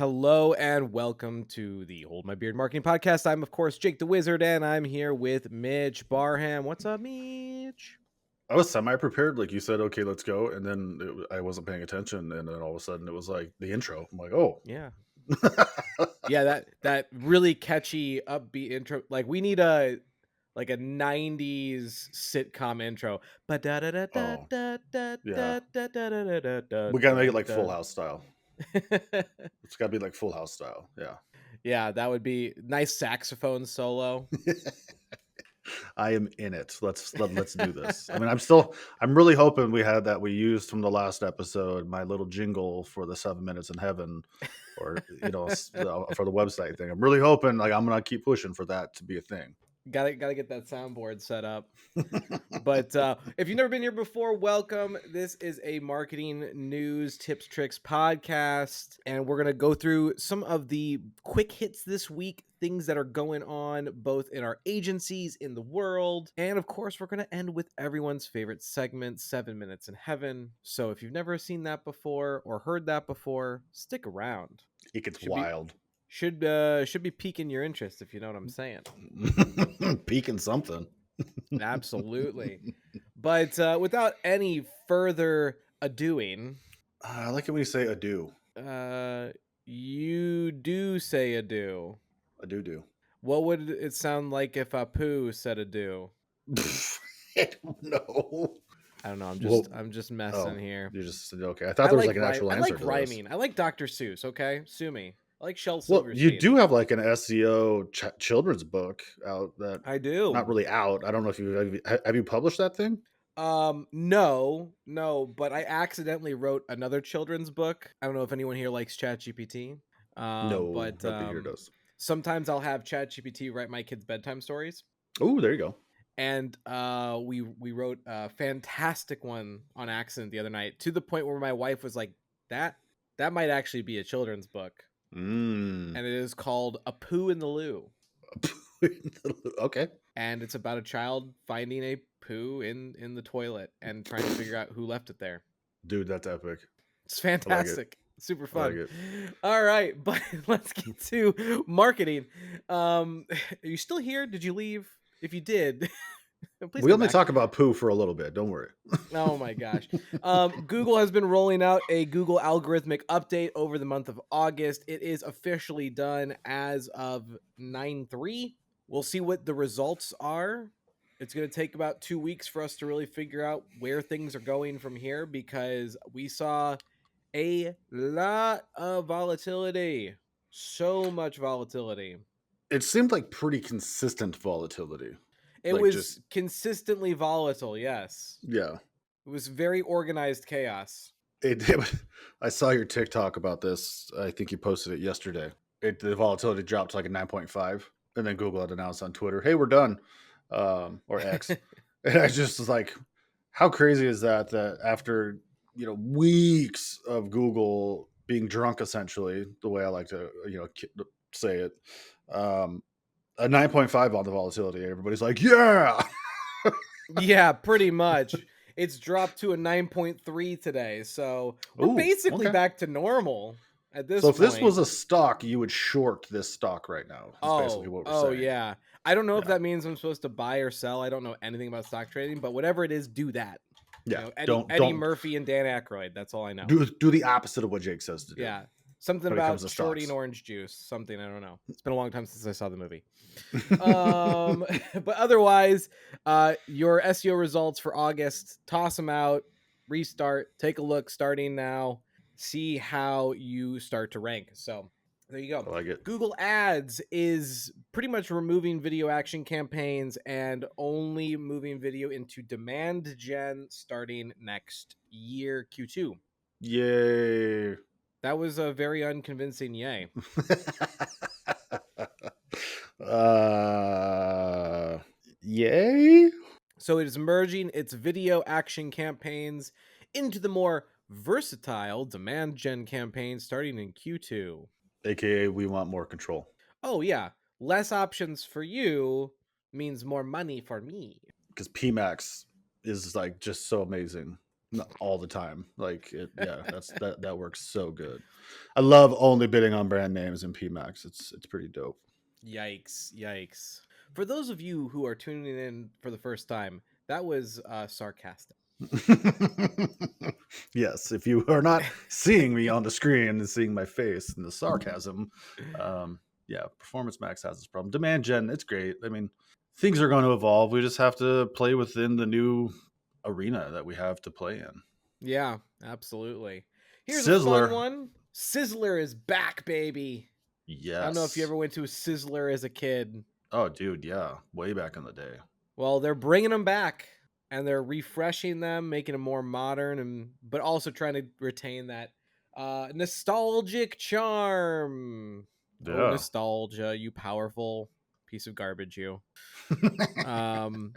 Hello and welcome to the Hold My Beard Marketing Podcast. I'm, of course, Jake the Wizard, and I'm here with Mitch Barham. What's up, Mitch? I was semi-prepared, like you said, "Okay, let's go," and then I wasn't paying attention, and then all of a sudden it was like the intro. I'm like, "Oh." Yeah. Yeah, that really catchy, upbeat intro. Like we need a 90s sitcom intro. Oh, yeah. We gotta make it like Full House style. It's gotta be like Full House style, yeah. Yeah, that would be nice saxophone solo. I am in it. Let's do this. I mean, I'm really hoping we used from the last episode, my little jingle for the 7 minutes in heaven or, for the website thing. I'm really hoping, like, I'm gonna keep pushing for that to be a thing. Gotta get that soundboard set up. But if you've never been here before, welcome. This is a marketing news tips tricks podcast, and we're gonna go through some of the quick hits this week, things that are going on both in our agencies, in the world, and of course, we're gonna end with everyone's favorite segment, 7 Minutes in Heaven. So if you've never seen that before or heard that before, stick around. It gets Should be wild. should be piquing your interest if you know what I'm saying. Peeking something. Absolutely. But without any further adoing, I like it when you say adieu. You do say adieu. I do. What would it sound like if Apu said adieu? I don't know. I don't know. I'm just Oh, messing here. you just okay. I thought there was like an actual I answer like to rhyming. I like Dr. Seuss. Okay, sue me. I like Shel Well, you Silverstein. do have like an SEO children's book out that I do. not really out. I don't know if have you published that thing? No, but I accidentally wrote another children's book. I don't know if anyone here likes ChatGPT. No, But nobody here does. sometimes I'll have ChatGPT write my kids' bedtime stories. Oh, there you go. And we wrote a fantastic one on accident the other night, to the point where my wife was like, that might actually be a children's book. And it is called A Poo in the Loo. Okay. And it's about a child finding a poo in the toilet and trying to figure out who left it there. Dude, that's epic. It's fantastic. Super fun. Like it. All right, but let's get to marketing. Are you still here? Did you leave? If you did, please We come only back. talk about poo for a little bit. Don't worry. Oh my gosh. Google has been rolling out a Google algorithmic update over the month of August. It is officially done as of 9/3. We'll see what the results are. It's going to take about 2 weeks for us to really figure out where things are going from here, because we saw a lot of volatility. So much volatility. It seemed like pretty consistent volatility. It Like, was just consistently volatile, yes. yeah. It was very organized chaos. I saw your TikTok about this. I think you posted it yesterday. The volatility dropped to like a 9.5, and then Google had announced on Twitter, "Hey, we're done," or X. And I just was like, "How crazy is that? That after weeks of Google being drunk, essentially, the way I like to say it, a 9.5 on the volatility. Everybody's like, yeah." Yeah, pretty much. It's dropped to a 9.3 today, so we're Ooh, basically okay. back to normal at this So if point. this was a stock, you would short this stock right now. Is basically what we're saying. Yeah. I don't know if Yeah. that means I'm supposed to buy or sell. I don't know anything about stock trading, but whatever it is, do that. Yeah. Eddie Murphy and Dan Aykroyd. That's all I know. Do the opposite of what Jake says to do. Yeah. Something when it comes about to shorting stocks. orange juice. Something, I don't know. It's been a long time since I saw the movie. But otherwise, your SEO results for August, toss them out, restart, take a look starting now, see how you start to rank. So there you go. I like it. Google Ads is pretty much removing video action campaigns and only moving video into demand gen starting next year, Q2. Yay. That was a very unconvincing yay. Yay. So it is merging its video action campaigns into the more versatile demand gen campaigns starting in Q2. AKA, we want more control. Oh yeah, less options for you means more money for me. Because PMAX is like just so amazing. all the time. Like yeah, that works so good. I love only bidding on brand names in PMAX. It's pretty dope. Yikes! Yikes! For those of you who are tuning in for the first time, that was sarcastic. Yes, if you are not seeing me on the screen and seeing my face and the sarcasm, yeah, Performance Max has this problem. Demand gen, it's great. I mean, things are going to evolve. We just have to play within the new arena that we have to play in. Yeah, absolutely. Here's a fun Sizzler, one. Sizzler is back, baby. I don't know if you yes. ever went to a Sizzler as a kid. Oh, dude, yeah, way back in the day. Well, they're bringing them back and they're refreshing them, making them more modern, and but also trying to retain that nostalgic charm. Oh, Yeah. nostalgia, you powerful piece of garbage, you. Um,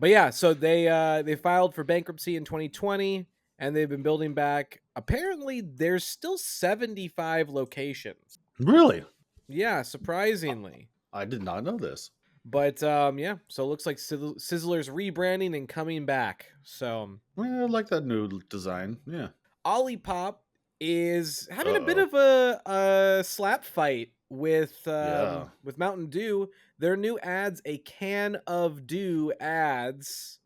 but yeah, so they filed for bankruptcy in 2020, and they've been building back. Apparently, there's still 75 locations. Really? Yeah, surprisingly. I did not know this. But yeah, so it looks like Sizzler's rebranding and coming back. So I like that new design. Yeah. Olipop is having a bit Uh-oh. of a slap fight Yeah. with Mountain Dew. Their new ads, a can of Dew ads.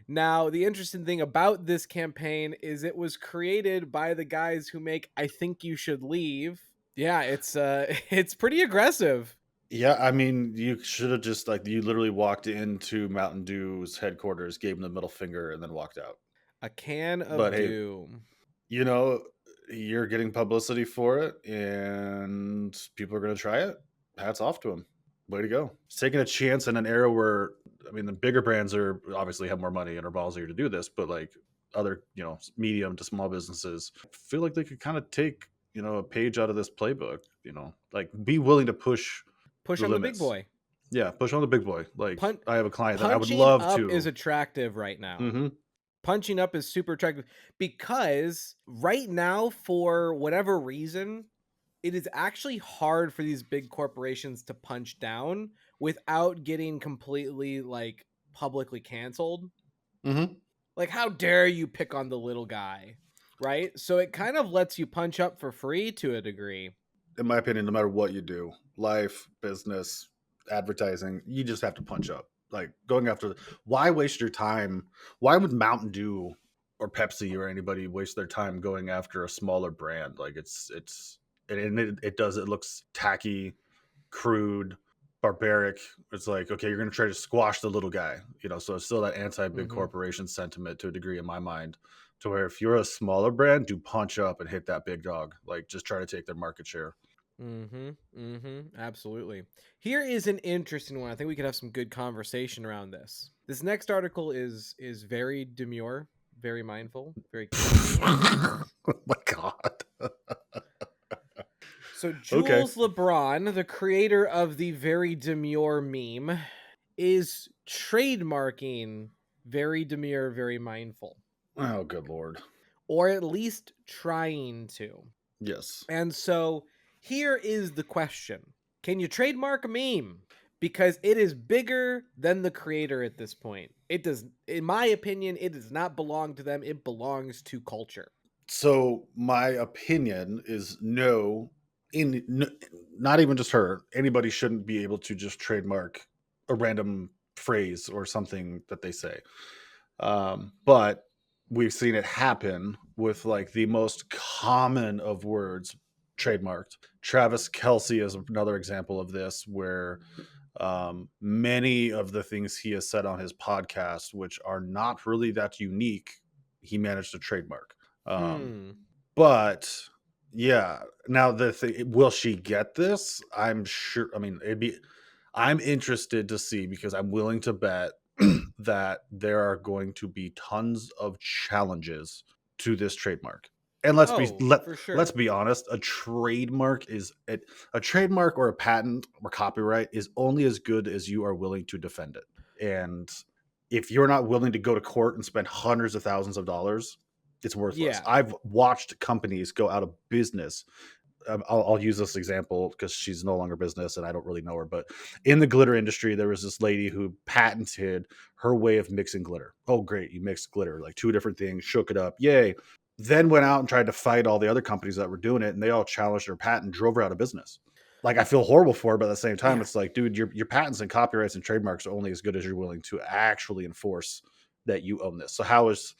Now, the interesting thing about this campaign is it was created by the guys who make I Think You Should Leave. Yeah, it's it's pretty aggressive. Yeah, I mean, you should have just like you literally walked into Mountain Dew's headquarters, gave him the middle finger, and then walked out. A can But of hey, Dew. you know, you're getting publicity for it, and people are going to try it. Hats off to him. Way to go. He's taking a chance in an era where, I mean, the bigger brands are obviously have more money and are ballsier to do this, but like other, medium to small businesses feel like they could kind of take, a page out of this playbook, like be willing to push Push the on the big limits. boy. Yeah, push on the big boy. Like Pun- I have a client that I would Punching love up is to. attractive right now. Hmm. Punching up is super attractive because right now, for whatever reason, it is actually hard for these big corporations to punch down without getting completely like publicly canceled. Hmm. Like, how dare you pick on the little guy, right? So it kind of lets you punch up for free to a degree. In my opinion, no matter what you do, life, business, advertising, you just have to punch up. Like going after, why waste your time? Why would Mountain Dew or Pepsi or anybody waste their time going after a smaller brand? Like it looks tacky, crude, barbaric. It's like, okay, you're going to try to squash the little guy, so it's still that anti big Mm-hmm. corporation sentiment to a degree in my mind, to where if you're a smaller brand, do punch up and hit that big dog. Like just try to take their market share. Mm-hmm. Mm-hmm. Absolutely. Here is an interesting one. I think we could have some good conversation around this. This next article is very demure, very mindful, very careful. Oh my god. So Okay. Jules LeBron, the creator of the very demure meme, is trademarking very demure, very mindful, Oh, good lord. or at least trying to. Yes. And so here is the question. Can you trademark a meme? Because it is bigger than the creator at this point. It does, in my opinion, it does not belong to them. It belongs to culture. So my opinion is no, not even just her. Anybody shouldn't be able to just trademark a random phrase or something that they say. But we've seen it happen with like the most common of words trademarked. Travis Kelsey is another example of this, where many of the things he has said on his podcast, which are not really that unique, he managed to trademark. Hmm. But yeah, now the thing, will she get this? I'm sure. I mean, I'm interested to see, because I'm willing to bet that there are going to be tons of challenges to this trademark. And Oh, for let's sure. be honest, a trademark or a patent or copyright is only as good as you are willing to defend it. And if you're not willing to go to court and spend hundreds of thousands of dollars, it's worthless. Yeah. I've watched companies go out of business I'll use this example because she's no longer business and I don't really know her. But in the glitter industry, there was this lady who patented her way of mixing glitter. Oh, great. You mixed glitter, like two different things, shook it up. Yay. Then went out and tried to fight all the other companies that were doing it. And they all challenged her patent, drove her out of business. Like, I feel horrible for her, but at the same time, Yeah. it's like, dude, your patents and copyrights and trademarks are only as good as you're willing to actually enforce that you own this. So how is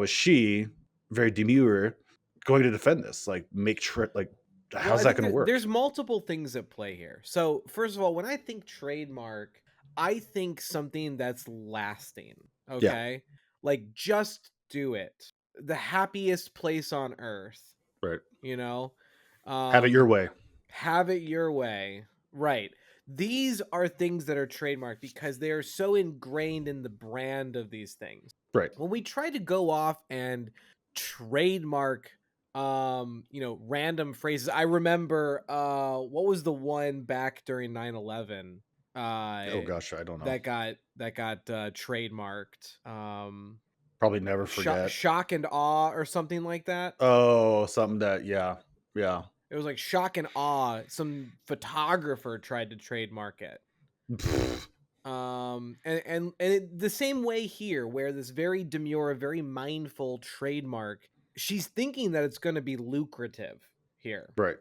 she, very demure, going to defend this? Like, like, Well, how's I that think going to work? there's multiple things at play here. So, first of all, when I think trademark, I think something that's lasting. Yeah, Okay. Like, just do it. The happiest place on earth, right. you know? Have it your Um, way. have it your way. Right. These are things that are trademarked because they are so ingrained in the brand of these things. Right. When we try to go off and trademark random phrases, I remember what was the one back during 9/11 Oh gosh, I don't know. that got trademarked, Probably never forget. shock and awe or something like that. Oh, something that, yeah, yeah. It was like shock and awe. Some photographer tried to trademark it. Pfft, The same way here, where this very demure, very mindful trademark, she's thinking that it's going to be lucrative here. right,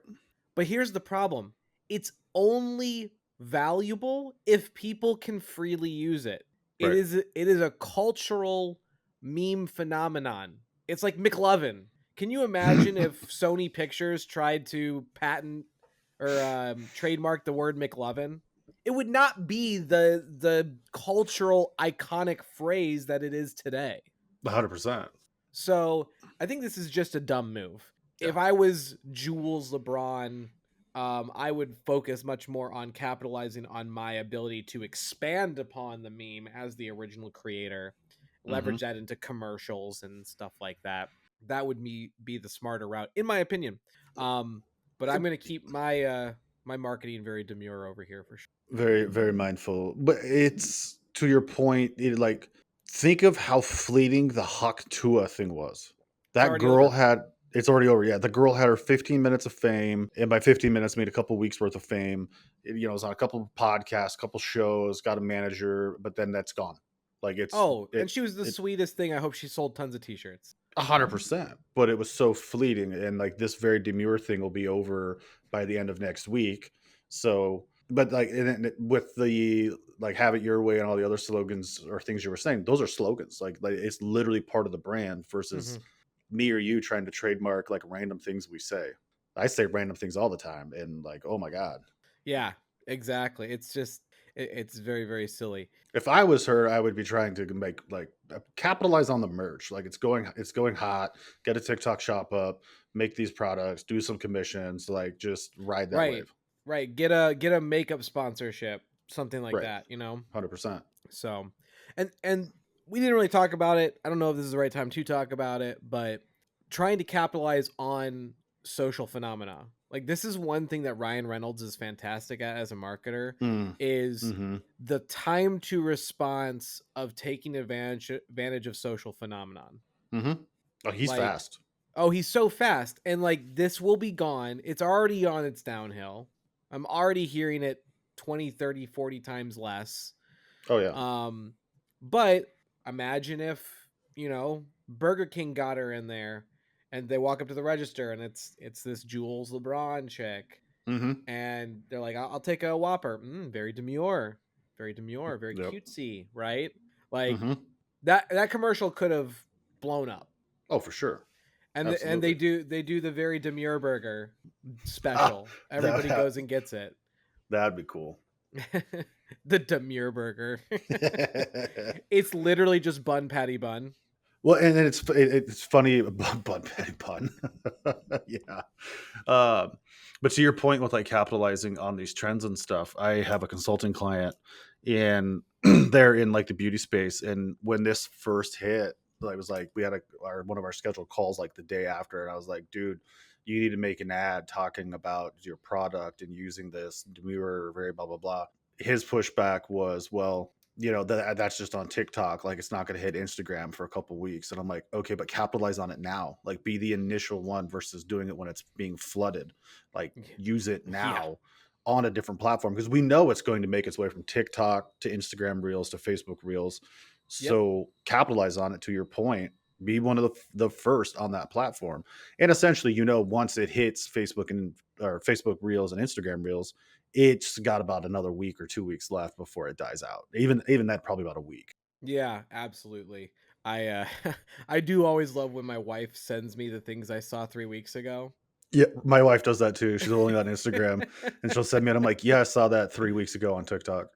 But here's the problem: it's only valuable if people can freely use it. right. It is a cultural meme phenomenon. It's like McLovin. Can you imagine if Sony Pictures tried to patent or trademark the word McLovin? It would not be the cultural iconic phrase that it is today. 100%. So I think this is just a dumb move. Yeah. If I was Jules LeBron, I would focus much more on capitalizing on my ability to expand upon the meme as the original creator, Hmm. leverage that into commercials and stuff like that. That would be the smarter route, in my opinion. But I'm gonna keep my marketing very demure over here for sure. Very, very mindful. But it's to your point, like, think of how fleeting the Huck Tua thing was. It's That already girl over. had it's already over. Yeah, the girl had her 15 minutes of fame, and by 15 minutes made a couple weeks worth of fame. It was on a couple podcasts, couple shows, got a manager, but then that's gone. Like, Oh, and she was the it sweetest thing. I hope she sold tons of t-shirts. 100%. But it was so fleeting, and like this very demure thing will be over by the end of next week. So, but like, and then with the like "Have It Your Way" and all the other slogans or things you were saying, those are slogans. Like it's literally part of the brand versus Hmm. me or you trying to trademark like random things we say. I say random things all the time, and like, oh my god. Yeah, exactly. It's just it's very, very silly. If I was her, I would be trying to make like capitalize on the merch. Like it's going hot. Get a TikTok shop up, make these products, do some commissions, like just ride that Right. wave. Right. Get a makeup sponsorship, something like Right. that, 100%. So, and we didn't really talk about it. I don't know if this is the right time to talk about it, but trying to capitalize on social phenomena. Like, this is one thing that Ryan Reynolds is fantastic at as a marketer, Mm. is Mhm. the time to response of taking advantage of social phenomenon. Mhm. Oh, he's Like, fast. oh, he's so fast. And like, this will be gone. It's already on its downhill. I'm already hearing it 20, 30, 40 times less. Oh yeah. Um, but imagine if, Burger King got her in there and they walk up to the register and it's this Jules LeBron chick Mhm. and they're like, I'll take a Whopper. Very demure, very Yep. cutesy, right? Like, Mhm. that commercial could have blown up. Oh, for sure. And they Absolutely. do the very demure burger Ah, special. that Everybody that goes and gets it. that'd be cool. The demure burger. It's literally just bun patty bun. Well, and then it's funny, bun petty pun. Yeah. Um, but to your point with like capitalizing on these trends and stuff, I have a consulting client and they're in like the beauty space. And when this first hit, I was like, we had one of our scheduled calls like the day after, and I was like, dude, you need to make an ad talking about your product and using this demure, very blah blah blah. His pushback was, well, that's just on TikTok. Like, it's not going to hit Instagram for a couple weeks. And I'm like, okay, but capitalize on it now. Like, be the initial one versus doing it when it's being flooded. Like, use it Yeah. now on a different platform, because we know it's going to make its way from TikTok to Instagram Reels to Facebook Reels. Yep. So capitalize on it. To your point, be one of the first on that platform. And essentially, once it hits Facebook and or Facebook Reels and Instagram Reels, it's got about another week or 2 weeks left before it dies out. Even that, probably about a week. Yeah, absolutely. I I do always love when my wife sends me the things I saw 3 weeks ago. Yeah, my wife does that too. She's only on Instagram, and she'll send me, and I'm like, "Yeah, I saw that 3 weeks ago on TikTok."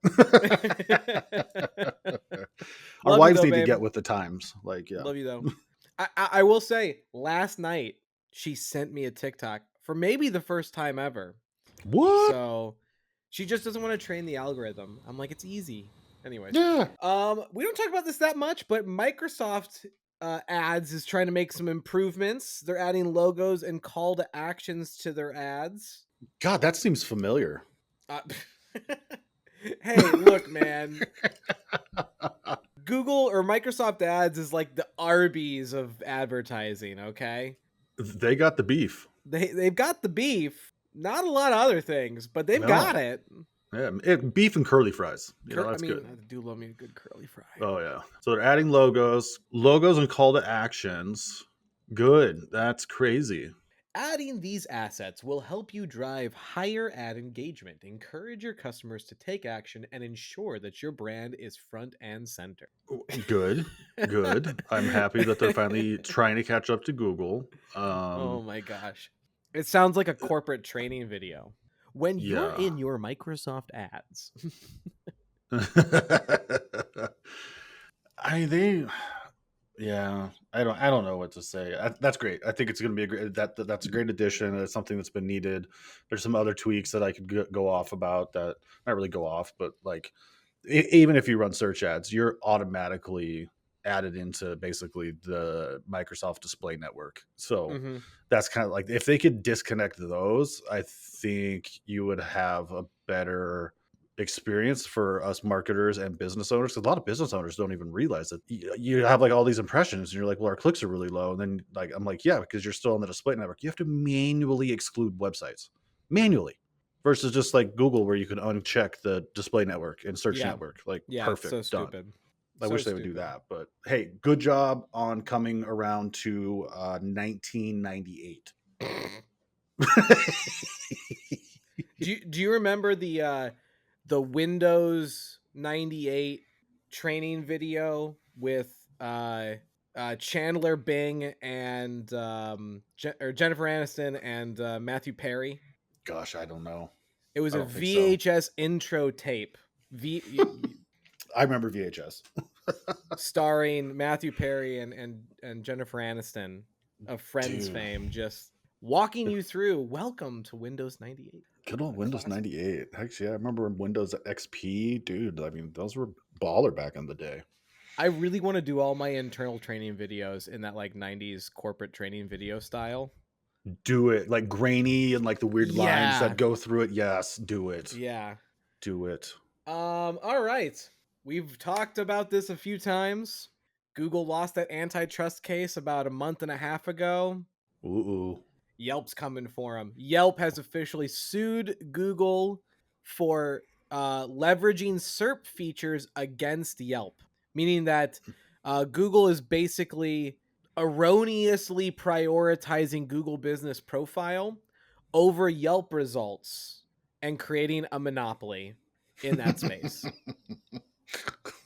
Our Love you wives though, need to babe. get with the times. Like, yeah. Love you though. I will say, last night she sent me a TikTok for maybe the first time ever. What? So she just doesn't want to train the algorithm. I'm like, it's easy. Anyways, Yeah. we don't talk about this that much, but Microsoft ads is trying to make some improvements. They're adding logos and call to actions to their ads. God, that seems familiar. Uh, hey, look, man. Google or Microsoft ads is like the Arby's of advertising, okay? They got the beef. They've got the beef, not a lot of other things, but they've got No. it. Yeah, beef and curly fries. I That's mean, good. I do love me a good curly fry. Oh yeah. So they're adding logos and call to actions. Good. That's crazy. Adding these assets will help you drive higher ad engagement, encourage your customers to take action, and ensure that your brand is front and center. Good. Good. I'm happy that they're finally trying to catch up to Google. Oh my gosh. It sounds like a corporate training video. When you're Yeah. in your Microsoft ads. I they Yeah, I don't know what to say. That's great. I think it's going to be a great that's a great addition. It's something that's been needed. There's some other tweaks that I could go off about, that not really go off, but like, even if you run search ads, you're automatically added into basically the Microsoft Display Network. So Mhm. that's kind of like, if they could disconnect those, I think you would have a better experience for us marketers and business owners. 'Cause a lot of business owners don't even realize that you have like all these impressions, and you're like, well, our clicks are really low. And then, like, I'm like, yeah, because you're still on the display network. You have to manually exclude websites, manually, versus just like Google, where you can uncheck the display network and search Yeah. network. Like, Yeah, it's so perfect, done. stupid. I So wish they would do stupid. that. But hey, good job on coming around to 1998. Do you remember the Windows 98 training video with Chandler Bing and Jennifer Aniston and Matthew Perry? Gosh, I don't know. It was I a don't think so. VHS intro tape. I remember VHS. Starring Matthew Perry and Jennifer Aniston of Friends Dude, fame, just walking you through welcome to Windows 98. good old A Windows classic. 98. Actually, I remember Windows XP. Dude, I mean, those were baller back in the day. I really want to do all my internal training videos in that like 90s corporate training video style. Do it. Like, grainy and like the weird lines that Yeah. go through it. Yes, do it. Yeah. Do it. All right. We've talked about this a few times. Google lost that antitrust case about a month and a half ago. Ooh. Yelp's coming for him. Yelp has officially sued Google for leveraging SERP features against Yelp, meaning that Google is basically erroneously prioritizing Google Business Profile over Yelp results and creating a monopoly in that space.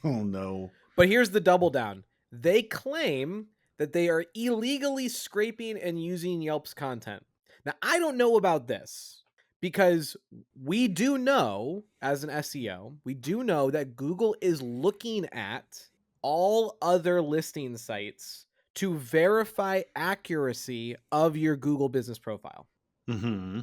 Oh no. But here's the double down. They claim that they are illegally scraping and using Yelp's content. Now, I don't know about this because we do know, as an SEO, we do know that Google is looking at all other listing sites to verify accuracy of your Google business profile. Hmm.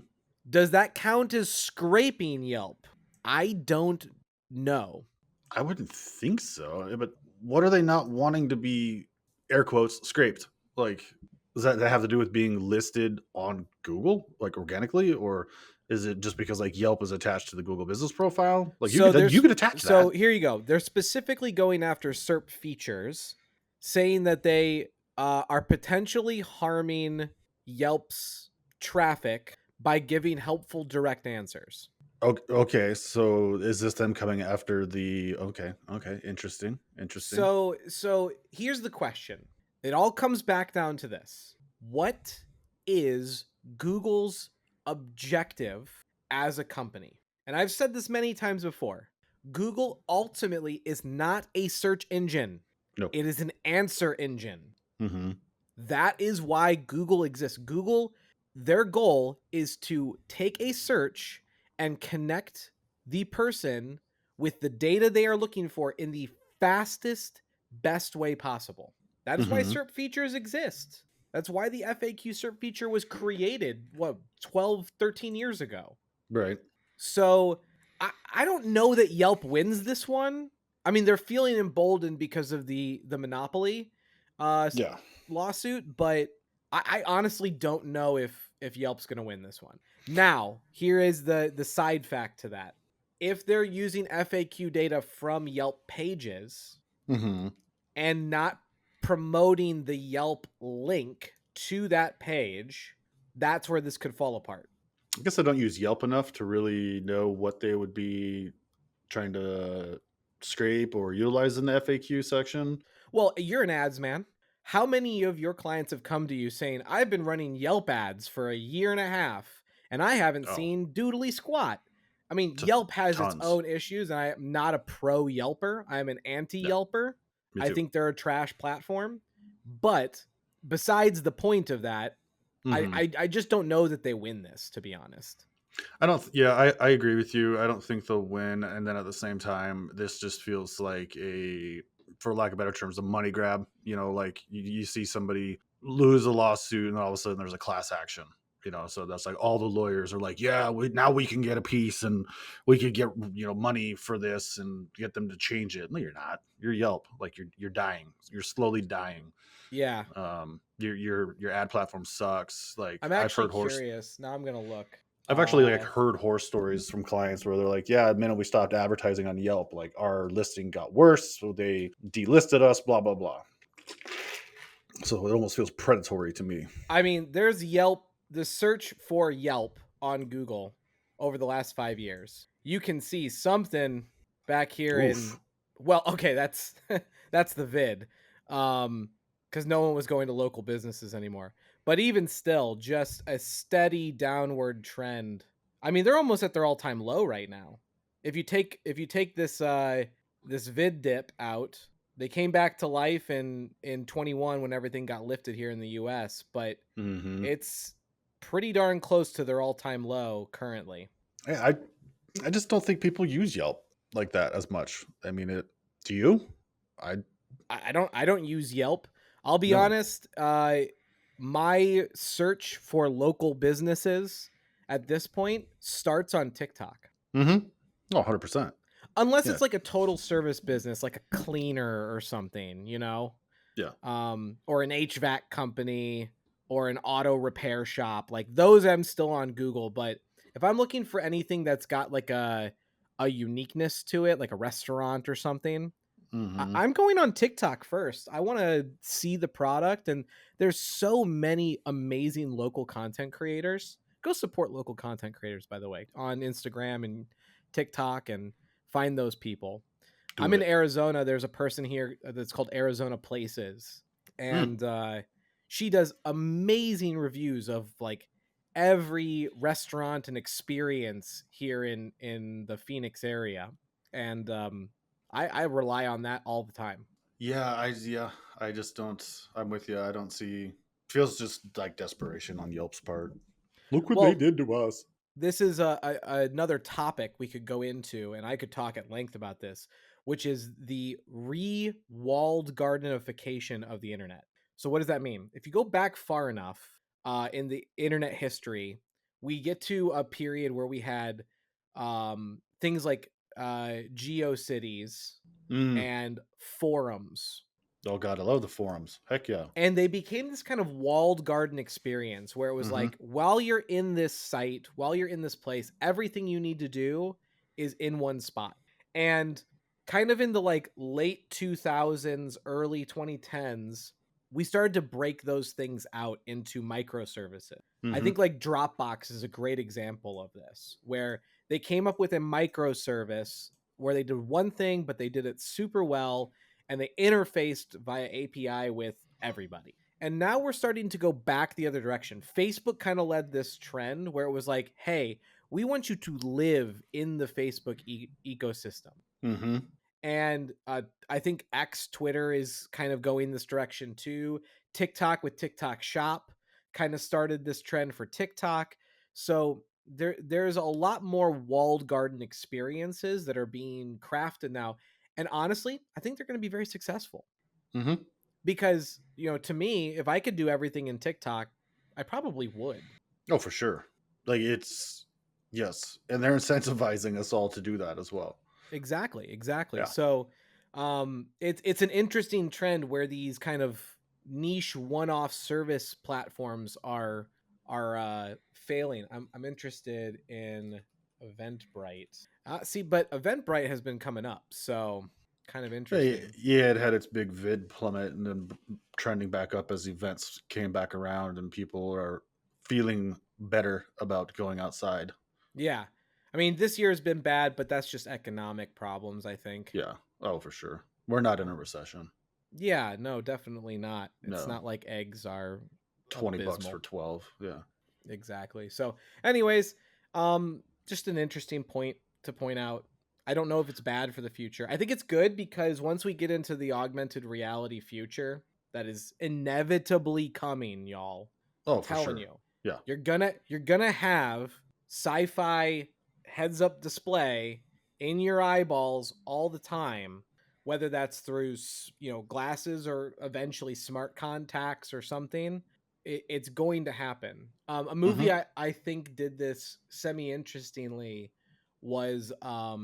Does that count as scraping Yelp? I don't know. I wouldn't think so. But what are they not wanting to be, air quotes, scraped? Like, Does that have to do with being listed on Google, like, organically, or is it just because, like, Yelp is attached to the Google Business profile? Like, So you there's could attach so that. here you go. They're specifically going after SERP features, saying that they are potentially harming Yelp's traffic by giving helpful direct answers. Okay, so is this them coming after the okay, interesting, interesting. So here's the question. It all comes back down to this. What is Google's objective as a company? And I've said this many times before. Google ultimately is not a search engine. No. It is an answer engine. Mhm. That is why Google exists. Google, their goal is to take a search and connect the person with the data they are looking for in the fastest, best way possible. That is why Mhm. SERP features exist. That's why the FAQ SERP feature was created, what, 12, 13 years ago. Right. So I don't know that Yelp wins this one. I mean, they're feeling emboldened because of the monopoly uh, Yeah. lawsuit, but I honestly don't know if Yelp's going to win this one. Now, here is the side fact to that. If they're using FAQ data from Yelp pages Mhm. and not promoting the Yelp link to that page, that's where this could fall apart. I guess I don't use Yelp enough to really know what they would be trying to scrape or utilize in the FAQ section. Well, you're an ads man. How many of your clients have come to you saying, I've been running Yelp ads for a year and a half and I haven't Oh, seen doodly squat? I mean, t- Yelp has its tons. own issues, and I am not a pro Yelper. I'm an anti Yeah, Yelper. me I too. think they're a trash platform. But besides the point of that, Mhm. I just don't know that they win this, to be honest. I don't. Yeah, I agree with you. I don't think they'll win. And then at the same time, this just feels like a, for lack of better terms, a money grab. You know, like you see somebody lose a lawsuit, and all of a sudden there's a class action. You know, so that's like all the lawyers are like, yeah, now we can get a piece, and we could get money for this, and get them to change it. No, you're not. You're Yelp. Like you're dying. You're slowly dying. Yeah. Your ad platform sucks. Like I'm actually curious. Now I'm going to look. I've actually like heard horror stories from clients where they're like, "Yeah, the minute we stopped advertising on Yelp, like our listing got worse, so they delisted us, blah blah blah." So it almost feels predatory to me. I mean, there's Yelp, the search for Yelp on Google over the last 5 years. You can see something back here Oof. in, well, okay, that's that's the vid. Because no one was going to local businesses anymore. But even still, just a steady downward trend. I mean, they're almost at their all-time low right now. If you take this vid dip out, they came back to life in 21 when everything got lifted here in the US, but Hmm. it's pretty darn close to their all-time low currently. Yeah, I just don't think people use Yelp like that as much. I mean, it. Do you? I I don't use Yelp. I'll be no. honest, my search for local businesses at this point starts on TikTok. Mm-hmm. Oh, 100%. Unless Yeah. it's like a total service business, like a cleaner or something, Yeah. or an HVAC company or an auto repair shop. Like those, I'm still on Google. But if I'm looking for anything that's got like a uniqueness to it, like a restaurant or something, Hmm. I'm going on TikTok first. I want to see the product, and there's so many amazing local content creators. Go support local content creators, by the way, on Instagram and TikTok, and find those people. I'm Do in it. Arizona. There's a person here that's called Arizona Places, Mm. and she does amazing reviews of like every restaurant and experience here in the Phoenix area, and I rely on that all the time. Yeah, I just don't. I'm with you. I don't see. Feels just like desperation on Yelp's part. Look what they Well, did to us. this is another topic we could go into, and I could talk at length about this, which is the re-walled gardenification of the internet. So, what does that mean? If you go back far enough in the internet history, we get to a period where we had things like GeoCities Mm, and forums. Oh god, I love the forums. Heck yeah. And they became this kind of walled garden experience where it was Mhm. like, while you're in this site, while you're in this place, everything you need to do is in one spot. And kind of in the like late 2000s, early 2010s, we started to break those things out into microservices. I Mhm. think like Dropbox is a great example of this, where they came up with a microservice where they did one thing, but they did it super well, and they interfaced via API with everybody. And now we're starting to go back the other direction. Facebook kind of led this trend where it was like, hey, we want you to live in the Facebook ecosystem. Mhm. And I think X, Twitter is kind of going this direction too. TikTok with TikTok Shop kind of started this trend for TikTok. So there's a lot more walled garden experiences that are being crafted now. And honestly, I think they're going to be very successful Mhm. because, to me, if I could do everything in TikTok, I probably would. Oh, for sure. Like it's yes, and they're incentivizing us all to do that as well. Exactly, exactly. Yeah. So, it's an interesting trend where these kind of niche one-off service platforms are failing. I'm interested in Eventbrite. See, but Eventbrite has been coming up, so kind of interesting. Yeah, it had its big vid plummet and then trending back up as events came back around and people are feeling better about going outside. Yeah, I mean, this year has been bad, but that's just economic problems, I think. Yeah. Oh, for sure. We're not in a recession. Yeah, no, definitely not. It's No. not like eggs are 20 bucks for abysmal. 12. Yeah. Exactly. So, anyways, just an interesting point to point out. I don't know if it's bad for the future. I think it's good because once we get into the augmented reality future that is inevitably coming, y'all. I'm Oh, for telling sure. you. Yeah. You're gonna have sci-fi heads up display in your eyeballs all the time, whether that's through glasses or eventually smart contacts or something. It's going to happen. A movie Mhm. I think did this semi interestingly was what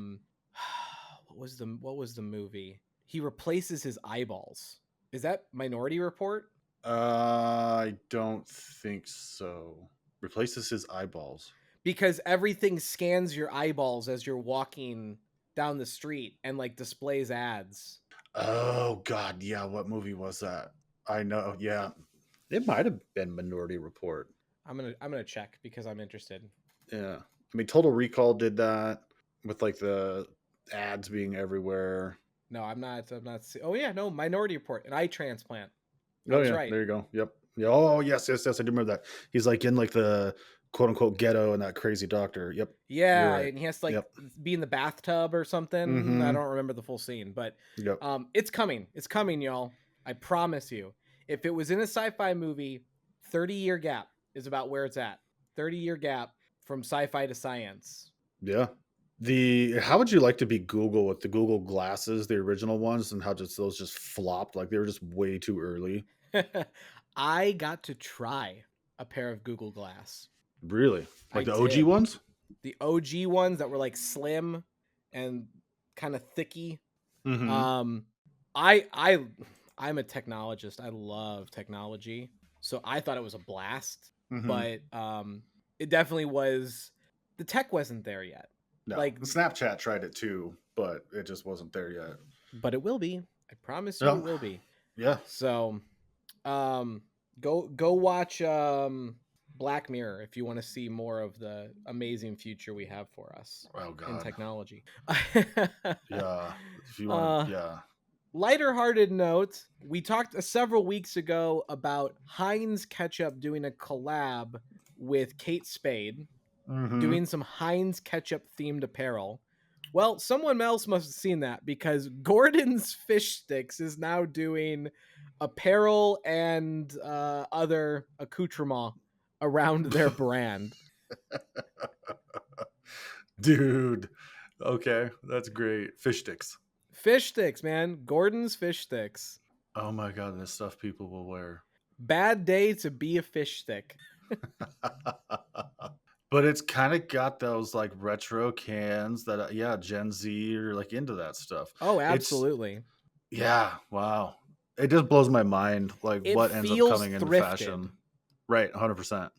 was the movie? He replaces his eyeballs. Is that Minority Report? I don't think so. Replaces his eyeballs. Because everything scans your eyeballs as you're walking down the street and like displays ads. Oh god, yeah, what movie was that? I know, yeah. It might have been Minority Report. I'm gonna check because I'm interested. Yeah. I mean, Total Recall did that with like the ads being everywhere. No, oh yeah, no, Minority Report, an eye transplant. I Oh was yeah, right. there you go. Yep. Yeah. Oh yes, yes, yes. I do remember that. He's like in like the quote unquote ghetto and that crazy doctor. Yep. You're Yeah, right. and he has to like Yep. be in the bathtub or something. I Mm-hmm. don't remember the full scene, but Yep. it's coming. It's coming, y'all. I promise you. If it was in a sci-fi movie, 30-year gap is about where it's at. 30-year gap from sci-fi to science. Yeah. The how would you like to be Google with the Google glasses, the original ones, and how just those just flopped like they were just way too early? I got to try a pair of Google Glass. Really? I Like the OG did. ones? The OG ones that were like slim and kind of thicky. Mm-hmm. Um, I I'm a technologist. I love technology, so I thought it was a blast. Mm-hmm. But it definitely was. The tech wasn't there yet. No. Like, Snapchat tried it too, but it just wasn't there yet. but it will be. I promise you, it No. will be. Yeah. So, um, go watch Black Mirror if you want to see more of the amazing future we have for us Oh in God. technology. Yeah. If you want uh to, yeah. Lighter hearted note, we talked several weeks ago about Heinz Ketchup doing a collab with Kate Spade, Mm-hmm. doing some Heinz Ketchup themed apparel. Well, someone else must have seen that because Gordon's Fish Sticks is now doing apparel and other accoutrement around their brand. Dude. Okay, that's great. Fish sticks. Fish sticks, man. Gordon's Fish Sticks. Oh my God, this stuff people will wear. Bad day to be a fish stick. But it's kind of got those like retro cans that yeah, Gen Z are like into that stuff. Oh, It's absolutely. yeah, wow. It just blows my mind, like, It what ends up feels coming into thrifted, fashion. Right, 100%.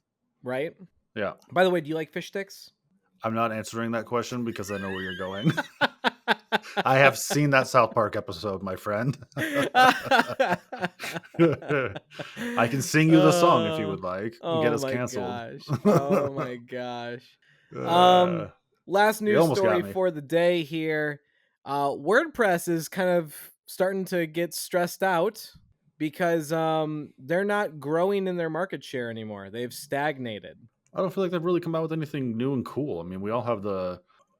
right? Yeah. By the way, do you like fish sticks? I'm not answering that question because I know where you're going. I have seen that South Park episode, my friend. I can sing you the song if you Uh, would like and get oh us my canceled. gosh. Oh my gosh. Um, Uh, last you news almost got story me. for the day here. WordPress is kind of starting to get stressed out because they're not growing in their market share anymore. They've stagnated. I don't feel like they've really come out with anything new and cool. I mean, we all have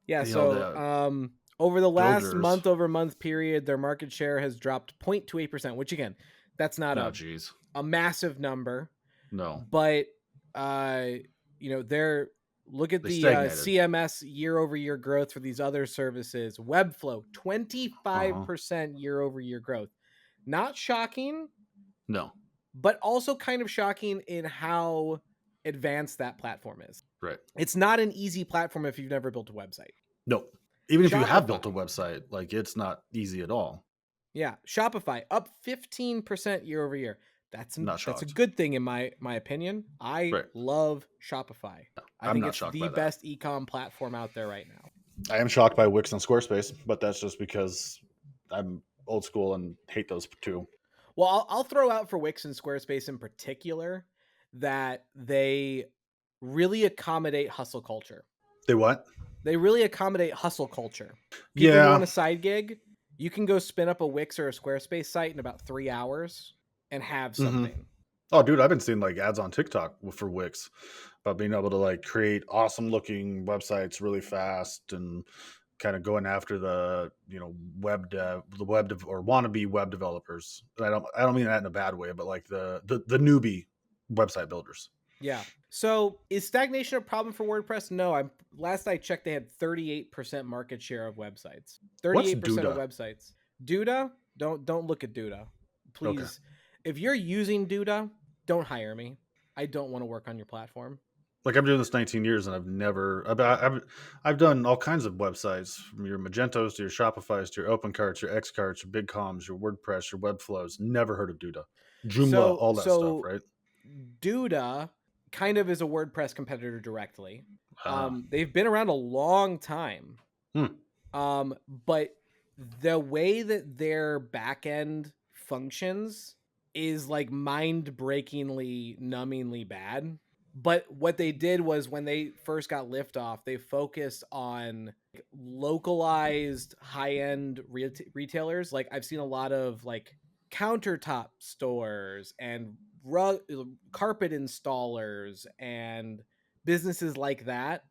Yeah, so the over the last builders. month-over-month period, their market share has dropped 0.28%, which again, that's not Oh, geez. a massive number, No, but uh, they're look at they the stagnated. CMS year-over-year growth for these other services. Webflow, Uh-huh. 25% year-over-year growth. Not shocking, No, but also kind of shocking in how advanced that platform is. right. It's not an easy platform if you've never built a website. No. Even if you have built a Shopify. website, like, it's not easy at all. Yeah, Shopify up 15% year over year. Not That's a shocked. good thing in my opinion. I Right. love Shopify. I I'm think not it's shocked the by that. best e-com platform out there right now. I am shocked by Wix and Squarespace, but that's just because I'm old school and hate those two. Well, I'll throw out for Wix and Squarespace in particular that they really accommodate hustle culture. They what? They really accommodate hustle culture. People who Yeah. want a side gig, you can go spin up a Wix or a Squarespace site in about 3 hours and have hmm something. Oh, dude, I've been seeing like ads on TikTok for Wix about being able to like create awesome looking websites really fast and kind of going after or wannabe web developers. And I don't mean that in a bad way, but like the newbie website builders. Yeah. So is stagnation a problem for WordPress? No. Last I checked, they had 38% market share of websites. What's 38% of Duda? websites. Duda, don't look at Duda. Okay. Please. If you're using Duda, don't hire me. I don't want to work on your platform. Like I'm doing this 19 years and I've done all kinds of websites from your Magentos to your Shopify's to your OpenCarts, your XCarts, your BigComs, your WordPress, your Webflows. Never heard of Duda, Joomla, So all that stuff, so right? Duda kind of is a WordPress competitor directly. Ah, They've been around a long time. hmm. But the way that their backend functions is like mind-breakingly, numbingly bad. But what they did was when they first got liftoff, they focused on localized high-end retailers. Like I've seen a lot of like countertop stores and rug carpet installers and businesses like that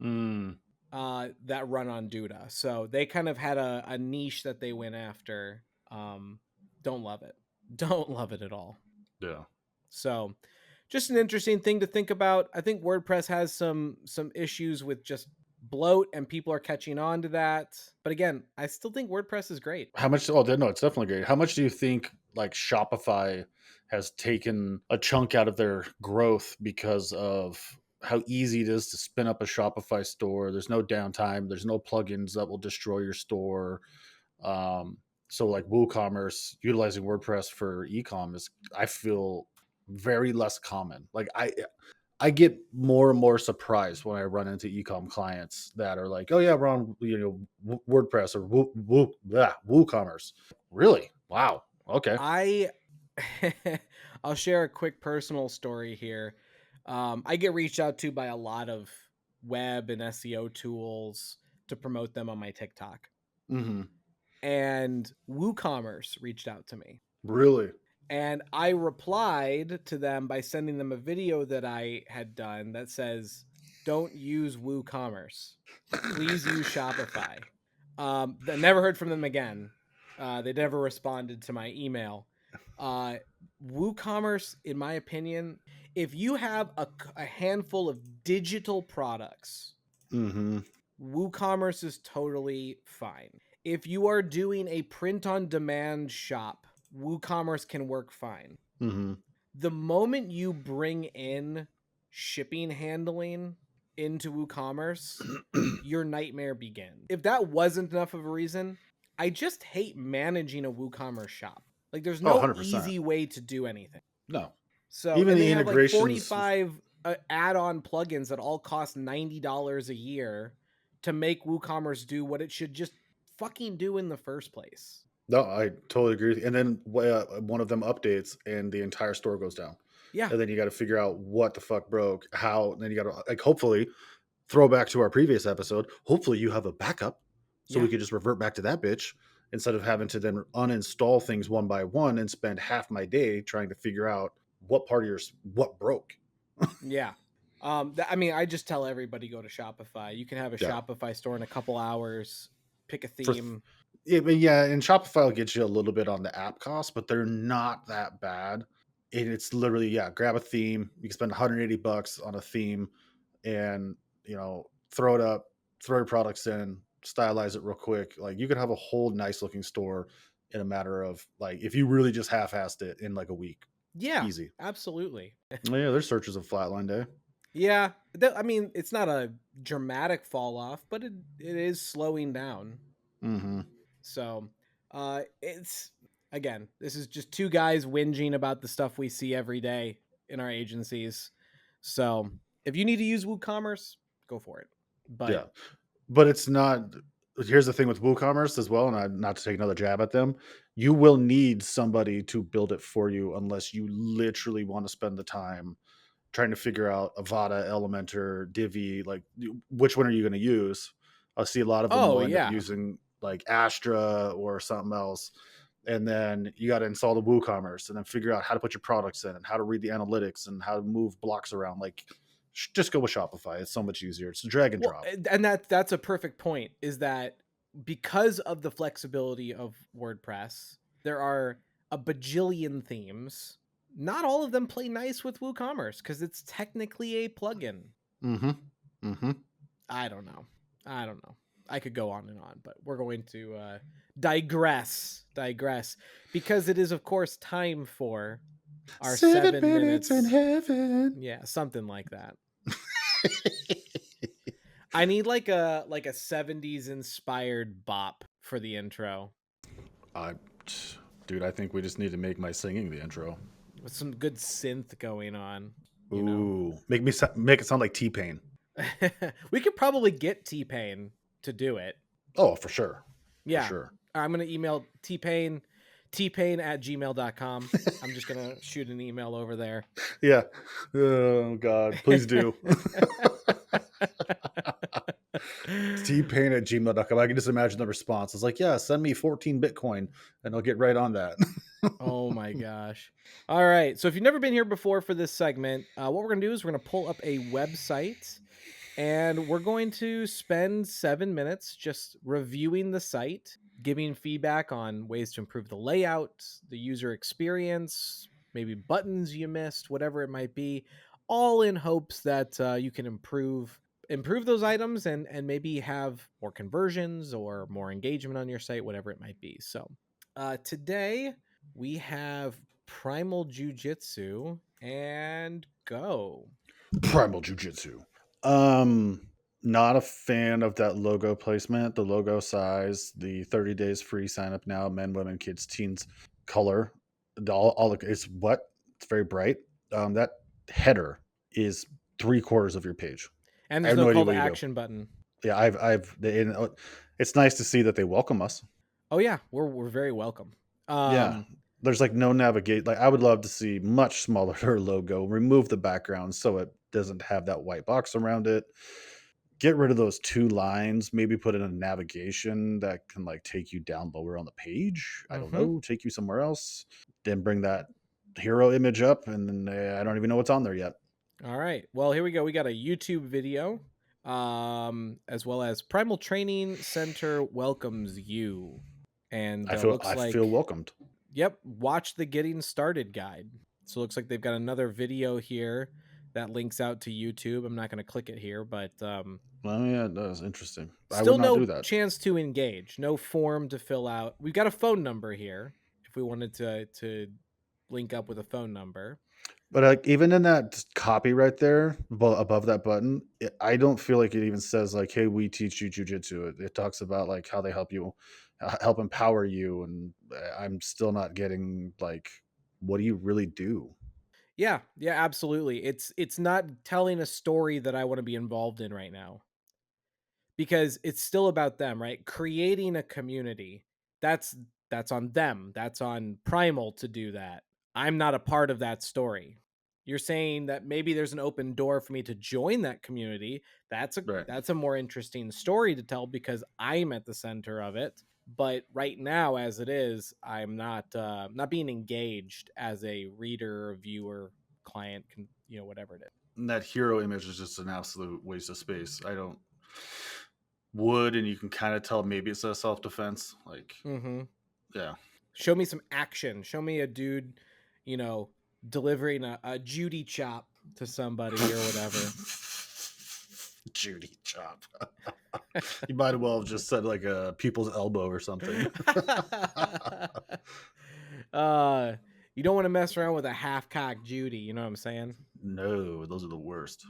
Mm, that run on Duda. So they kind of had a niche that they went after. Don't love it. Don't love it at all. yeah. So just an interesting thing to think about. I think WordPress has some issues with just bloat and people are catching on to that. But again, I still think WordPress is great. How much? Oh, no, it's definitely great. How much do you think like Shopify has taken a chunk out of their growth because of how easy it is to spin up a Shopify store? There's no downtime. There's no plugins that will destroy your store. Um, so like WooCommerce utilizing WordPress for ecom is, I feel, very less common. Like I get more and more surprised when I run into ecom clients that are like, "Oh yeah, we're on WordPress or WooCommerce." Really? Wow. Okay. I I'll share a quick personal story here. I get reached out to by a lot of web and SEO tools to promote them on my TikTok. hmm And WooCommerce reached out to me. Really? And I replied to them by sending them a video that I had done that says, "Don't use WooCommerce. Please use Shopify." I never heard from them again. They never responded to my email. Uh, WooCommerce, in my opinion, if you have a handful of digital products, hmm WooCommerce is totally fine. If you are doing a print on demand shop, WooCommerce can work fine. hmm The moment you bring in shipping handling into WooCommerce, your nightmare begins. If that wasn't enough of a reason, I just hate managing a WooCommerce shop. Like there's Oh, no 100%. easy way to do anything. No. So, Even and they the have like integrations 45 add-on plugins that all cost $90 a year to make WooCommerce do what it should just fucking do in the first place. No, I totally agree with you. And then one of them updates and the entire store goes down. Yeah. And then you got to figure out what the fuck broke, how. And then you got to like hopefully throw back to our previous episode. Hopefully you have a backup so Yeah. we could just revert back to that bitch instead of having to then uninstall things one by one and spend half my day trying to figure out what part of what broke. Yeah. I mean, I just tell everybody go to Shopify. You can have a Yeah. Shopify store in a couple hours, pick a For theme. Yeah, but yeah, and Shopify will get you a little bit on the app cost, but they're not that bad. And it's literally, yeah, grab a theme. You can spend $180 on a theme and, throw it up, throw your products in, stylize it real quick. Like you could have a whole nice looking store in a matter of like, if you really just half-assed it in like a week. Yeah, Easy. absolutely. Oh, yeah, their searches of flatline day. Yeah. I mean, it's not a dramatic fall off, but it is slowing down. Mm-hmm. So, it's again, this is just two guys whinging about the stuff we see every day in our agencies. So, if you need to use WooCommerce, go for it. But Yeah. But it's not. Here's the thing with WooCommerce as well, and not to take another jab at them. You will need somebody to build it for you unless you literally want to spend the time trying to figure out Avada, Elementor, Divi, like which one are you going to use? I see a lot of them oh will end up yeah, using like Astra or something else. And then you got to install the WooCommerce and then figure out how to put your products in and how to read the analytics and how to move blocks around. Like, just go with Shopify. It's so much easier. It's a drag and well, drop. and that's a perfect point. Is that because of the flexibility of WordPress, there are a bajillion themes. Not all of them play nice with WooCommerce because it's technically a plugin. Mm-hmm. Mm-hmm. I don't know. I could go on and on, but we're going to digress, because it is, of course, time for our 7 minutes in minutes. heaven. Yeah, something like that. I need like a 70s inspired bop for the intro I, Dude, I think we just need to make my singing the intro. with some good synth going on. You Ooh, make it sound like T-Pain. know, we could probably get T-Pain to do it. Oh, for sure. Yeah. For sure. I'm going to email tpain at gmail.com. I'm just going to shoot an email over there. Yeah. Oh, God. Please do. T-Pain at gmail.com. I can just imagine the response. It's like, yeah, send me 14 Bitcoin and I'll get right on that. Oh my gosh. All right. So if you've never been here before for this segment, what we're going to do is we're going to pull up a website and we're going to spend 7 minutes just reviewing the site, giving feedback on ways to improve the layout, the user experience, maybe buttons you missed, whatever it might be, all in hopes that you can improve those items and maybe have more conversions or more engagement on your site, whatever it might be. So today we have Primal Jiu-Jitsu and go. Primal Jiu-Jitsu. Not a fan of that logo placement, the logo size, the 30 days free sign up now, men, women, kids, teens color. It's very bright. That header is 3/4 of your page. And I there's have no no idea call to what you do. action button. Yeah, it's nice to see that they welcome us. Oh yeah, we're very welcome. Yeah. There's like no navigate. Like I would love to see much smaller logo, remove the background so it doesn't have that white box around it. Get rid of those 2 lines, maybe put in a navigation that can like take you down lower on the page. I don't know, take you somewhere else. Then bring that hero image up and then I don't even know what's on there yet. All right. Well, here we go. We got a YouTube video, as well as Primal Training Center welcomes you, and looks I like, feel welcomed. yep, watch the getting started guide. So it looks like they've got another video here that links out to YouTube. I'm not going to click it here, but Well, yeah, that was interesting. I still would not no do that. chance to engage, no form to fill out. We've got a phone number here if we wanted to link up with a phone number. But, like, even in that copy right there, above that button, I don't feel like it even says, like, "Hey, we teach you jujitsu." It talks about, like, how they help you, help empower you, and I'm still not getting, like, what do you really do? Yeah, yeah, absolutely. It's not telling a story that I want to be involved in right now, because it's still about them, right? Creating a community. That's that's on them. That's on Primal to do that. I'm not a part of that story. You're saying that maybe there's an open door for me to join that community. Right. That's a more interesting story to tell because I'm at the center of it. But right now, as it is, I'm not being engaged as a reader, viewer, client, whatever it is. And that hero image is just an absolute waste of space. I don't would, and you can kinda tell maybe it's a self-defense, like, Mm-hmm. yeah. Show me some action. Show me a dude, you know, delivering a Judy chop to somebody or whatever. Judy chop. You might as well have just said, like, a people's elbow or something. uh, you don't want to mess around with a half cocked Judy. You know what I'm saying? No, those are the worst.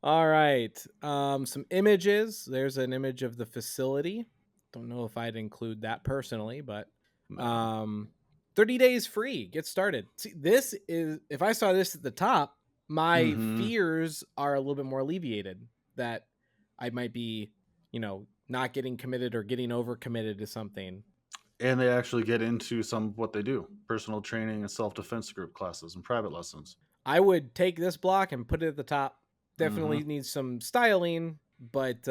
All right. Some images. There's an image of the facility. Don't know if I'd include that personally, but No. um 30 days free. Get started. See, this is if I saw this at the top, my Mhm. fears are a little bit more alleviated that I might be, not getting committed or getting overcommitted to something. And they actually get into some of what they do, personal training and self-defense group classes and private lessons. I would take this block and put it at the top. Definitely Mhm. needs some styling, but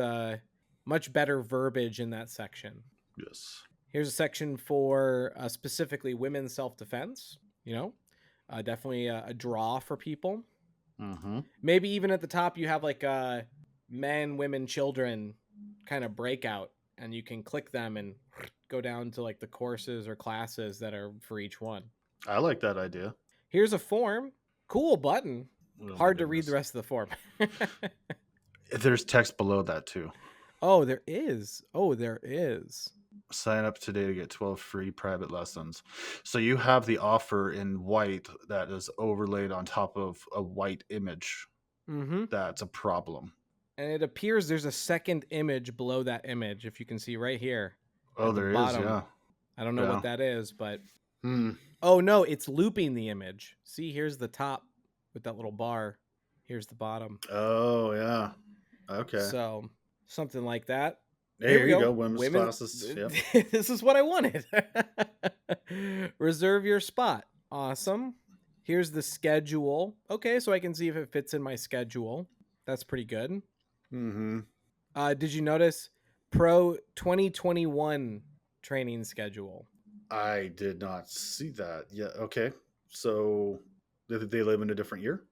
much better verbiage in that section. Yes. Here's a section for specifically women's self defense. Definitely a draw for people. Mhm. Maybe even at the top, you have like men, women, children kind of breakout, and you can click them and go down to like the courses or classes that are for each one. I like that idea. Here's a form. Cool button. Oh my Hard to read the goodness. rest of the form. There's text below that too. Oh, there is. Oh, there is. Sign up today to get 12 free private lessons. So you have the offer in white that is overlaid on top of a white image. Mm-hmm. That's a problem. And it appears there's a second image below that image, if you can see right here Oh, at the there is, bottom. yeah. I don't know what Yeah. that is, but Hmm. oh no, it's looping the image. See, here's the top with that little bar. Here's the bottom. Oh, yeah. Okay. So something like that. Hey, Here here we you go. go. Women's Women. classes. Yep. This is what I wanted. Reserve your spot. Awesome. Here's the schedule. Okay, so I can see if it fits in my schedule. That's pretty good. Mm-hmm. Did you notice Pro 2021 training schedule? I did not see that. Yeah. Okay. So did they live in a different year?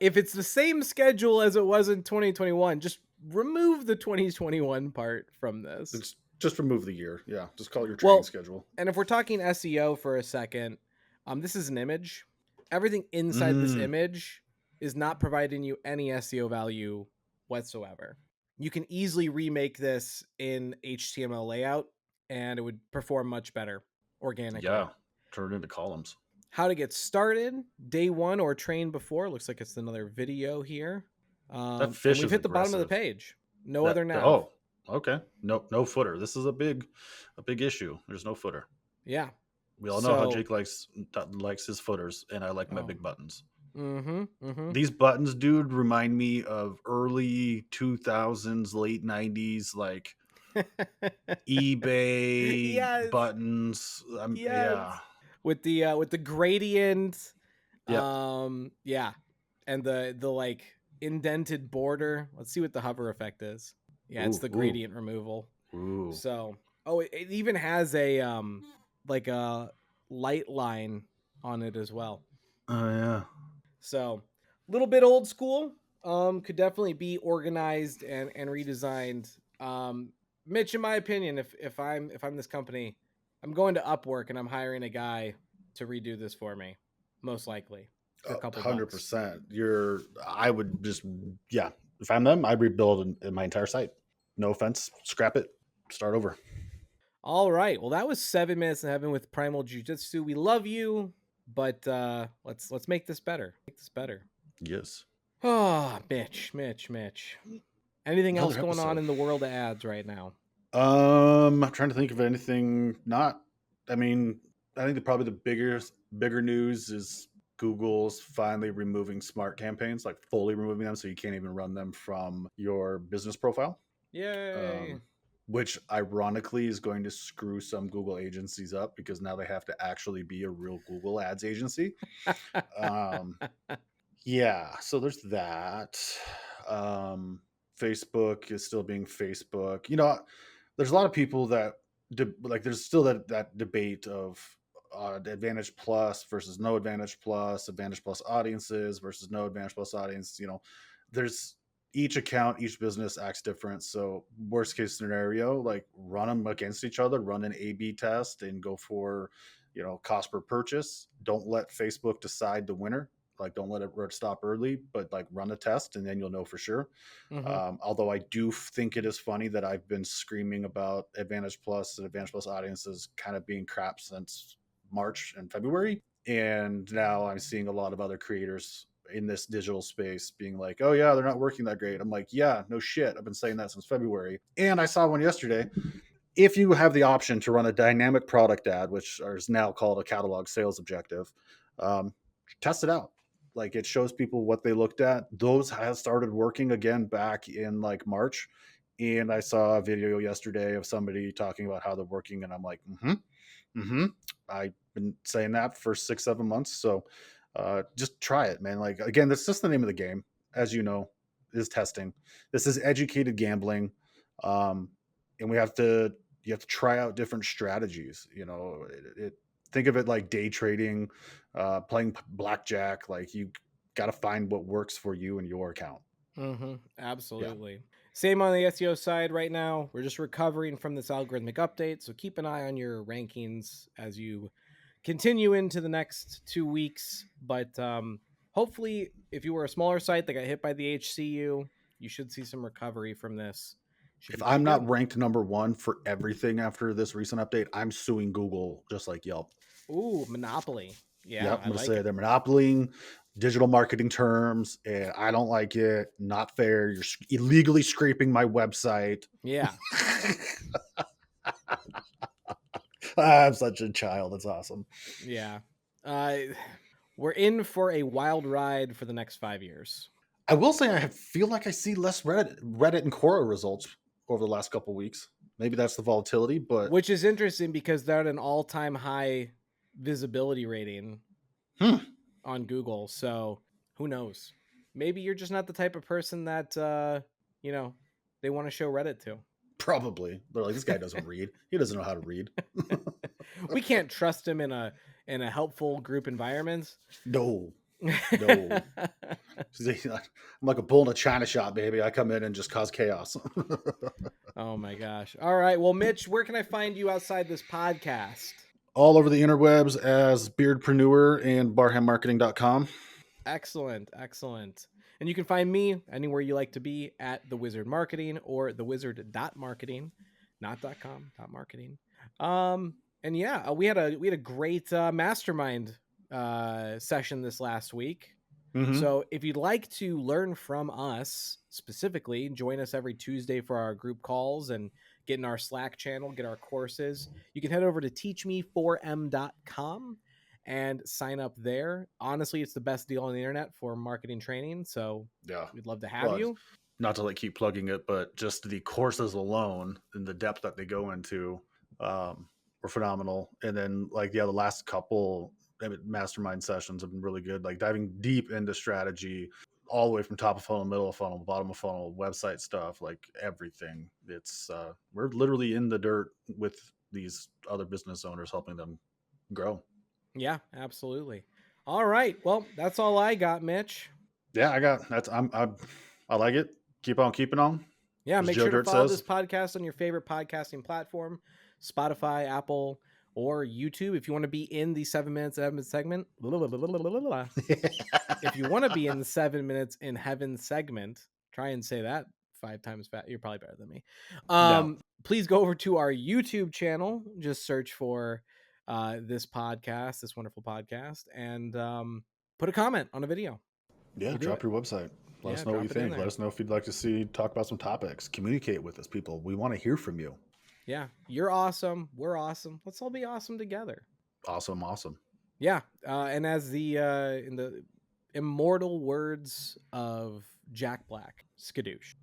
If it's the same schedule as it was in 2021, just remove the 2021 part from this. It's just remove the year. Yeah. Just call it your training Well, schedule. and if we're talking SEO for a second, this is an image. Everything inside this Mm. image is not providing you any SEO value whatsoever. You can easily remake this in HTML layout and it would perform much better organically. Yeah. Turn it into columns. How to get started, day one or train before. Looks like it's another video here. That And fish we've is hit the bottom of the aggressive. page. No That other nav. oh, okay. No footer. This is a big issue. There's no footer. Yeah. We all know how So, Jake likes his footers, and I like my oh, big buttons. mm-hmm, mm-hmm. These buttons, dude, remind me of early 2000s, late 90s, like eBay Yes, buttons. yes. Yeah. With the gradient, Yep. yeah, and the like indented border. Let's see what the hover effect is. Yeah, it's Ooh, the ooh, gradient removal. ooh. So, oh, it even has a like a light line on it as well. Oh yeah. So, a little bit old school. Could definitely be organized and redesigned. Mitch, in my opinion, if I'm this company, I'm going to Upwork and I'm hiring a guy to redo this for me, most likely for a couple bucks. 100%. I would just, yeah. If I'm them, I'd rebuild my entire site. No offense. Scrap it. Start over. All right. Well, that was 7 minutes in heaven with Primal Jiu-Jitsu. We love you, but let's make this better. Make this better. Yes. Oh, Mitch. Anything else Another going on episode. in the world of ads right now? I'm trying to think of anything not. I mean, I think probably the bigger news is Google's finally removing smart campaigns, like fully removing them, so you can't even run them from your business profile. Yay. Um, which ironically is going to screw some Google agencies up because now they have to actually be a real Google Ads agency. Um, yeah, so there's that. Um, Facebook is still being Facebook. There's a lot of people that like. There's still that debate of Advantage Plus versus no Advantage Plus audiences versus no Advantage Plus audience. There's each account, each business acts different. So worst case scenario, like run them against each other, run an A/B test, and go for cost per purchase. Don't let Facebook decide the winner. Like, don't let it stop early, but like run a test and then you'll know for sure. Hmm. Although I do think it is funny that I've been screaming about Advantage Plus and Advantage Plus audiences kind of being crap since March and February. And now I'm seeing a lot of other creators in this digital space being like, oh, yeah, they're not working that great. I'm like, yeah, no shit. I've been saying that since February. And I saw one yesterday. If you have the option to run a dynamic product ad, which is now called a catalog sales objective, um, test it out. Like, it shows people what they looked at. Those has started working again back in like March. And I saw a video yesterday of somebody talking about how they're working, and I'm like, mm-hmm. I've been saying that for 6, 7 months. So just try it, man. Like, again, that's just the name of the game, as you know, is testing. This is educated gambling. Um, and you have to try out different strategies. Think of it like day trading, playing blackjack. Like, you got to find what works for you and your account. Yeah. Absolutely. Same on the SEO side right now. We're just recovering from this algorithmic update. So keep an eye on your rankings as you continue into the next 2 weeks. But hopefully, if you were a smaller site that got hit by the HCU, you should see some recovery from this. Should If be pretty I'm not good. ranked number one for everything after this recent update, I'm suing Google just like Yelp. Ooh, Monopoly. Yeah, Yep, I I'm gonna like say it. they're monopolying digital marketing terms, and I don't like it. Not fair. You're illegally scraping my website. Yeah. I'm such a child. That's awesome. Yeah. Uh, we're in for a wild ride for the next 5 years. I will say feel like I see less Reddit and Quora results over the last couple of weeks. Maybe that's the volatility, but Which is interesting because they're at an all-time high visibility rating hmm, on Google. So who knows? Maybe you're just not the type of person that you know they want to show Reddit to. probably they're like, this guy doesn't read. He doesn't know how to read. We can't trust him in a helpful group environment. No, no. I'm like a bull in a china shop, baby. I come in and just cause chaos. Oh my gosh. All right. Well, Mitch, where can I find you outside this podcast? All over the interwebs as Beardpreneur and barhammarketing.com. Excellent. And you can find me anywhere you like to be at the Wizard Marketing or the Wizard.marketing, not .com, .marketing. And yeah, we had a great mastermind session this last week. Mm-hmm. So if you'd like to learn from us specifically, join us every Tuesday for our group calls and get in our Slack channel, get our courses. You can head over to teachme4m.com and sign up there. Honestly, it's the best deal on the internet for marketing training. So Yeah. we'd love to have Well, you. not to keep plugging it, but just the courses alone and the depth that they go into were phenomenal. And then the last couple mastermind sessions have been really good, like diving deep into strategy, all the way from top of funnel, middle of funnel, bottom of funnel, website stuff, like everything. It's we're literally in the dirt with these other business owners, helping them grow. Yeah, absolutely. All right. Well, that's all I got, Mitch. Yeah, I got that's I like it. Keep on keeping on, Yeah, as make Joe sure to Dirt follow says. this podcast on your favorite podcasting platform, Spotify, Apple, or YouTube. If you want to be in the 7 minutes of heaven segment, if you want to be in the 7 minutes in heaven segment, try and say that 5 times fast. You're probably better than me. No. Please go over to our YouTube channel. Just search for this podcast, this wonderful podcast, and put a comment on a video. Yeah, drop your website. Let us know what you think. Let us know if you'd like to see talk about some topics. Communicate with us, people. We want to hear from you. Yeah, you're awesome. We're awesome. Let's all be awesome together. Awesome. Yeah, and as the in the immortal words of Jack Black, skadoosh.